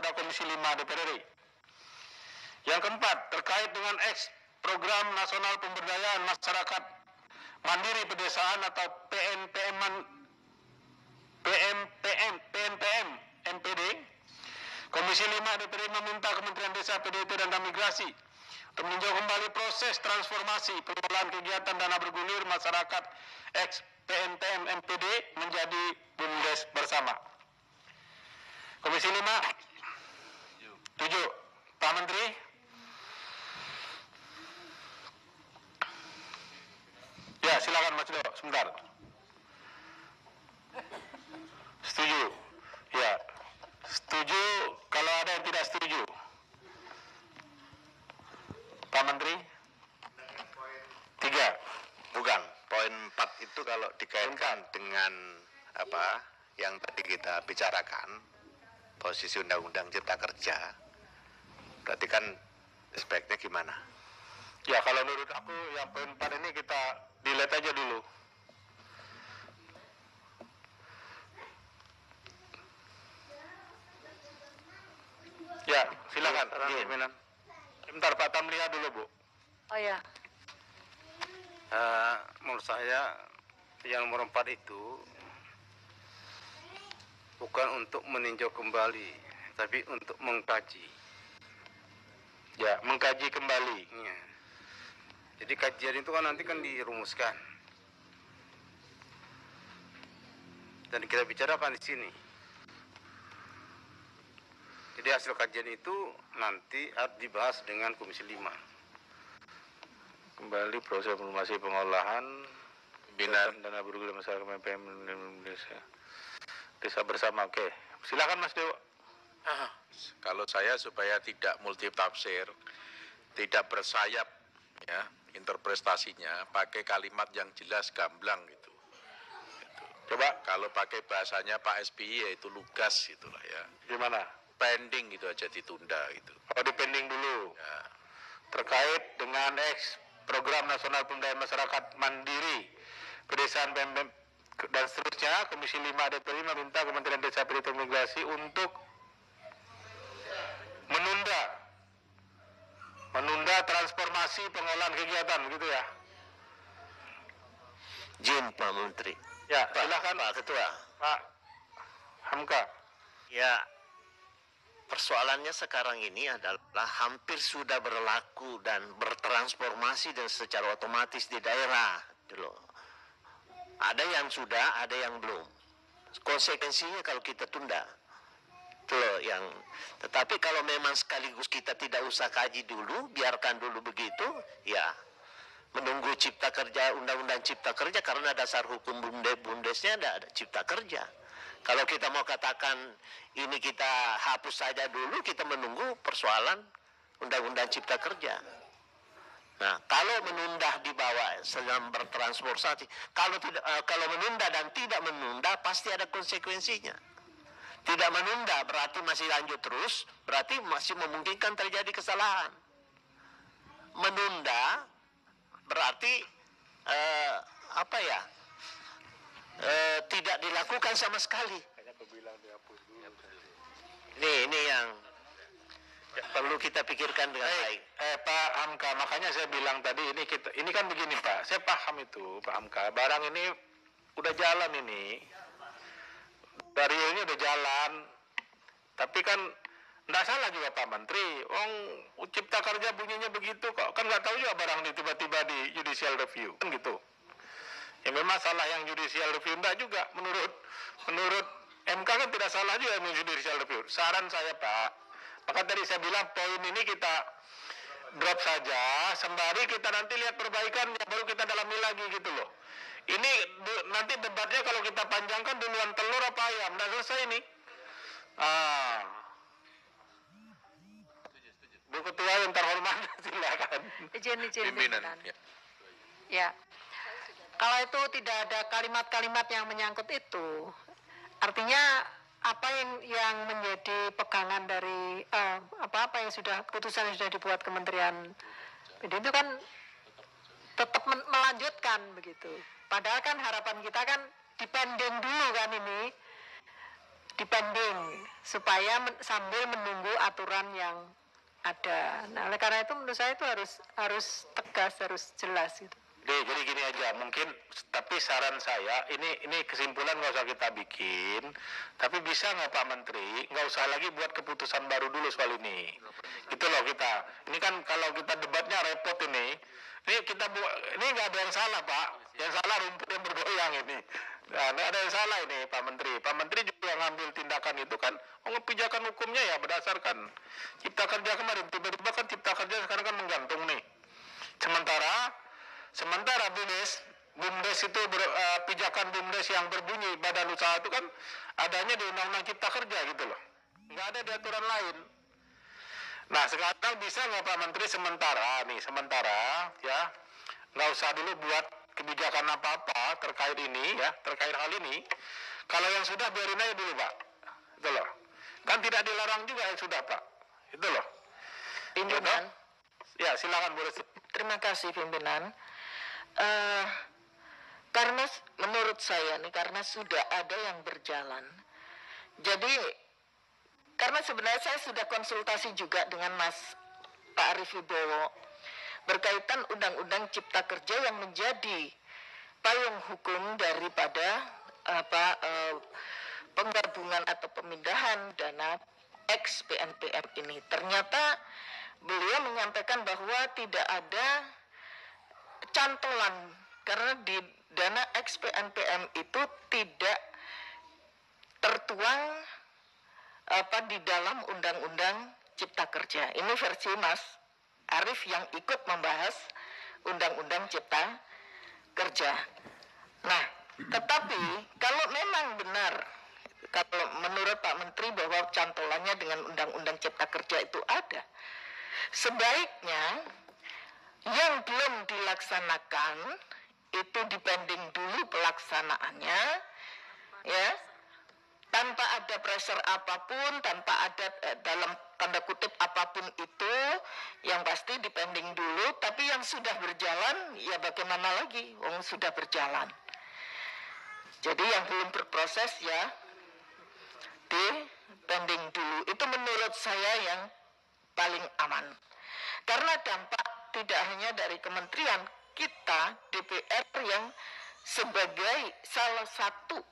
kepada Komisi 5 DPR RI. Yang keempat, terkait dengan Program Nasional Pemberdayaan Masyarakat Mandiri Pedesaan atau PNPM MPD, Komisi 5 DPR RI meminta Kementerian Desa, PDT, dan Transmigrasi untuk meninjau kembali proses transformasi pengelolaan kegiatan dana bergulir masyarakat PNPM MPD menjadi BUMDes bersama. Komisi 5, 7. Pak Menteri. Ya, silakan Mas Do, sebentar. Setuju? Ya, setuju. Kalau ada yang tidak setuju, Pak Menteri. 3. Bukan, poin 4 itu kalau dikaitkan dengan apa yang tadi kita bicarakan, posisi Undang-Undang Cipta Kerja, berarti kan aspeknya gimana? Ya, kalau menurut aku yang poin 4 ini kita delete aja dulu. Ya, silakan. Sebentar Pak Tamliha dulu, Bu. Oh ya. Menurut saya yang nomor 4 itu bukan untuk meninjau kembali, tapi untuk mengkaji. Ya, mengkaji kembali. Ya. Jadi kajian itu kan nanti kan dirumuskan dan kita bicarakan di sini. Jadi hasil kajian itu nanti harus dibahas dengan Komisi 5. Kembali proses informasi pengolahan pembinaan dana bergulir masyarakat PNPM Desa bersama. Oke, silakan Mas Dewa. Kalau saya supaya tidak multitafsir, tidak bersayap ya interpretasinya, pakai kalimat yang jelas, gamblang gitu. Coba kalau pakai bahasanya Pak SBY yaitu lugas itulah ya. Gimana? Pending gitu aja, ditunda gitu. Oh, dipending dulu. Ya. Terkait dengan Program Nasional Pemberdayaan Masyarakat Mandiri Pedesaan PMPM dan seterusnya, Komisi 5 DPR RI meminta Kementerian Desa, PDT, Transmigrasi untuk menunda transformasi pengolahan kegiatan, gitu ya. Izin Pak Menteri. Ya, silakan Pak Ketua. Pak Hamka. Ya, persoalannya sekarang ini adalah hampir sudah berlaku dan bertransformasi dan secara otomatis di daerah. Dulu. Ada yang sudah, ada yang belum. Konsekuensinya kalau kita tunda. Itu loh yang. Tetapi kalau memang sekaligus kita tidak usah kaji dulu, biarkan dulu begitu, ya menunggu Cipta Kerja, Undang-Undang Cipta Kerja, karena dasar hukum BUMDesnya ada Cipta Kerja. Kalau kita mau katakan ini kita hapus saja dulu, kita menunggu persoalan Undang-Undang Cipta Kerja. Nah, kalau menunda di bawah sedang bertransformasi, kalau menunda dan tidak menunda pasti ada konsekuensinya. Tidak menunda berarti masih lanjut terus, berarti masih memungkinkan terjadi kesalahan. Menunda berarti tidak dilakukan sama sekali. Ini yang perlu kita pikirkan dengan baik. Pak Hamka, makanya saya bilang tadi ini kan begini Pak, saya paham itu Pak Hamka, barang ini udah jalan ini, dari ini udah jalan, tapi kan nggak salah juga Pak Menteri, Cipta Kerja bunyinya begitu kok, kan nggak tahu juga barang ini tiba-tiba di judicial review, kan gitu. Ya memang salah yang judicial review, enggak juga, menurut MK kan tidak salah juga yang judicial review. Saran saya Pak, maka tadi saya bilang poin ini kita drop saja, sembari kita nanti lihat perbaikan, ya baru kita dalami lagi gitu loh. Ini nanti debatnya kalau kita panjangkan duluan telur apa ayam, nggak selesai ini. Bu Ketua yang terhormat, silakan. Izin Pimpinan. Ya. Kalau itu tidak ada kalimat-kalimat yang menyangkut itu, artinya apa yang menjadi pegangan dari apa yang sudah keputusan yang sudah dibuat Kementerian PD itu kan tetap melanjutkan begitu. Padahal kan harapan kita kan dipending dulu kan ini dipending supaya sambil menunggu aturan yang ada. Nah, oleh karena itu menurut saya itu harus tegas, harus jelas gitu. Jadi gini aja, mungkin tapi saran saya ini kesimpulan nggak usah kita bikin, tapi bisa nggak Pak Menteri nggak usah lagi buat keputusan baru dulu soal ini, gitu loh kita. Ini kan kalau kita debatnya repot ini kita ini nggak ada yang salah Pak, yang salah rumput yang bergoyang ini. Nah, nggak ada yang salah ini Pak Menteri. Pak Menteri juga yang ngambil tindakan itu kan, pijakan hukumnya ya berdasarkan Cipta Kerja kemarin. Tiba-tiba kan Cipta Kerja sekarang kan menggantung nih. Sementara BUMDes itu pijakan BUMDes yang berbunyi badan usaha itu kan adanya di Undang-Undang Cipta Kerja gitu loh. Nggak ada di aturan lain. Nah sekarang bisa nggak Pak Menteri sementara ya nggak usah dulu buat kebijakan apa-apa terkait hal ini. Kalau yang sudah biarin aja dulu Pak, itu loh. Kan tidak dilarang juga yang sudah Pak, itu loh. Pimpinan. Ya silakan boleh. Terima kasih pimpinan. Karena menurut saya nih, karena sudah ada yang berjalan. Jadi karena sebenarnya saya sudah konsultasi juga dengan Pak Arief Wibowo berkaitan Undang-Undang Cipta Kerja yang menjadi payung hukum daripada penggabungan atau pemindahan dana ex PNPM ini. Ternyata beliau menyampaikan bahwa tidak ada cantolan karena di dana ex PNPM itu tidak tertuang di dalam Undang-Undang Cipta Kerja. Ini versi Mas Arief yang ikut membahas Undang-Undang Cipta Kerja. Nah, tetapi kalau memang benar, kalau menurut Pak Menteri bahwa cantolannya dengan Undang-Undang Cipta Kerja itu ada, sebaiknya yang belum dilaksanakan itu dipending dulu pelaksanaannya, ya, tanpa ada pressure apapun, tanpa ada dalam tanda kutip apapun itu, yang pasti dipending dulu. Tapi yang sudah berjalan, ya bagaimana lagi? Wong sudah berjalan. Jadi yang belum berproses ya dipending dulu. Itu menurut saya yang paling aman. Karena dampak tidak hanya dari kementerian, kita DPR yang sebagai salah satu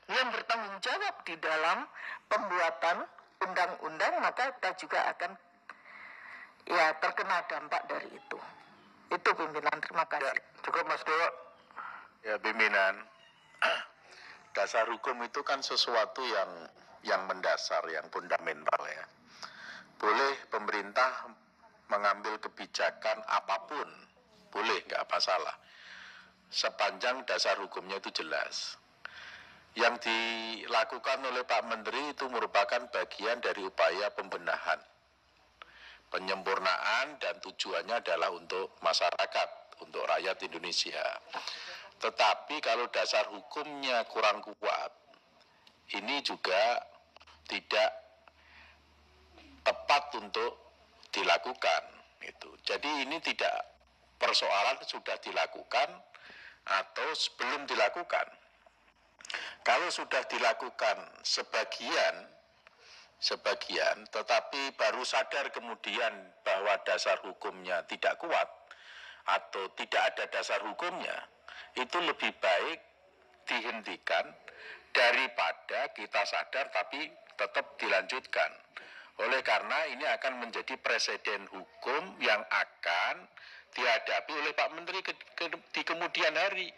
yang bertanggung jawab di dalam pembuatan undang-undang, maka kita juga akan ya terkena dampak dari itu. Itu pimpinan, terima kasih. Ya, cukup Mas Dewa. Ya pimpinan, dasar hukum itu kan sesuatu yang mendasar, yang fundamental ya. Boleh pemerintah mengambil kebijakan apapun, boleh, nggak masalah. Sepanjang dasar hukumnya itu jelas. Yang dilakukan oleh Pak Menteri itu merupakan bagian dari upaya pembenahan, penyempurnaan, dan tujuannya adalah untuk masyarakat, untuk rakyat Indonesia. Tetapi kalau dasar hukumnya kurang kuat, ini juga tidak tepat untuk dilakukan. Gitu. Jadi ini tidak persoalan sudah dilakukan atau belum dilakukan. Kalau sudah dilakukan sebagian, tetapi baru sadar kemudian bahwa dasar hukumnya tidak kuat atau tidak ada dasar hukumnya, itu lebih baik dihentikan daripada kita sadar tapi tetap dilanjutkan. Oleh karena ini akan menjadi presiden hukum yang akan dihadapi oleh Pak Menteri di kemudian hari.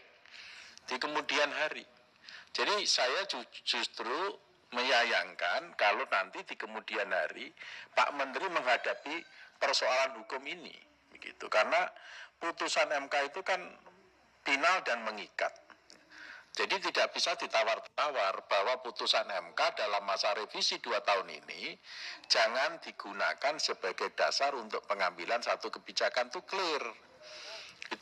Jadi saya justru menyayangkan kalau nanti di kemudian hari Pak Menteri menghadapi persoalan hukum ini, begitu. Karena putusan MK itu kan final dan mengikat. Jadi tidak bisa ditawar-tawar bahwa putusan MK dalam masa revisi 2 tahun ini jangan digunakan sebagai dasar untuk pengambilan satu kebijakan. Itu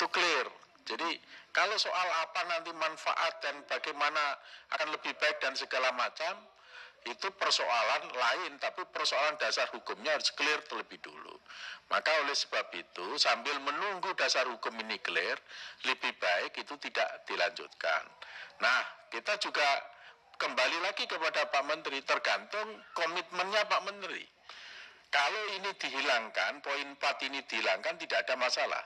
clear. Jadi kalau soal apa nanti manfaat dan bagaimana akan lebih baik dan segala macam, itu persoalan lain, tapi persoalan dasar hukumnya harus clear terlebih dulu. Maka oleh sebab itu sambil menunggu dasar hukum ini clear, lebih baik itu tidak dilanjutkan. Nah, kita juga kembali lagi kepada Pak Menteri, tergantung komitmennya Pak Menteri. Kalau ini dihilangkan, poin 4 ini dihilangkan, tidak ada masalah.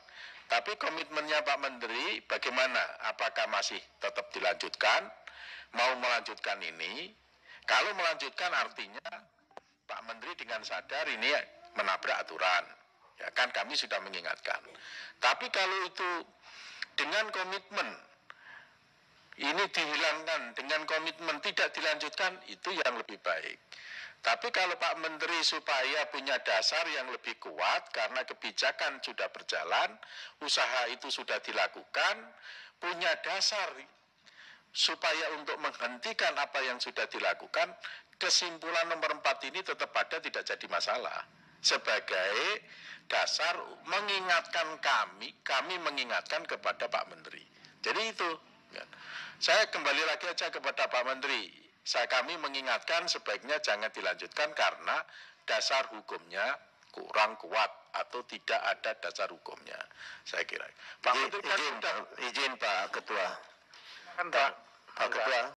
Tapi komitmennya Pak Menteri bagaimana? Apakah masih tetap dilanjutkan? Mau melanjutkan ini? Kalau melanjutkan artinya Pak Menteri dengan sadar ini menabrak aturan. Ya kan kami sudah mengingatkan. Tapi kalau itu dengan komitmen ini dihilangkan, dengan komitmen tidak dilanjutkan, itu yang lebih baik. Tapi kalau Pak Menteri supaya punya dasar yang lebih kuat karena kebijakan sudah berjalan, usaha itu sudah dilakukan, punya dasar supaya untuk menghentikan apa yang sudah dilakukan, kesimpulan nomor 4 ini tetap ada, tidak jadi masalah. Sebagai dasar mengingatkan kami mengingatkan kepada Pak Menteri. Jadi itu. Saya kembali lagi aja kepada Pak Menteri. Kami mengingatkan sebaiknya jangan dilanjutkan karena dasar hukumnya kurang kuat atau tidak ada dasar hukumnya. Saya kira. Pak Menteri kan izin Pak Ketua. Kan Pak. Pak Ketua.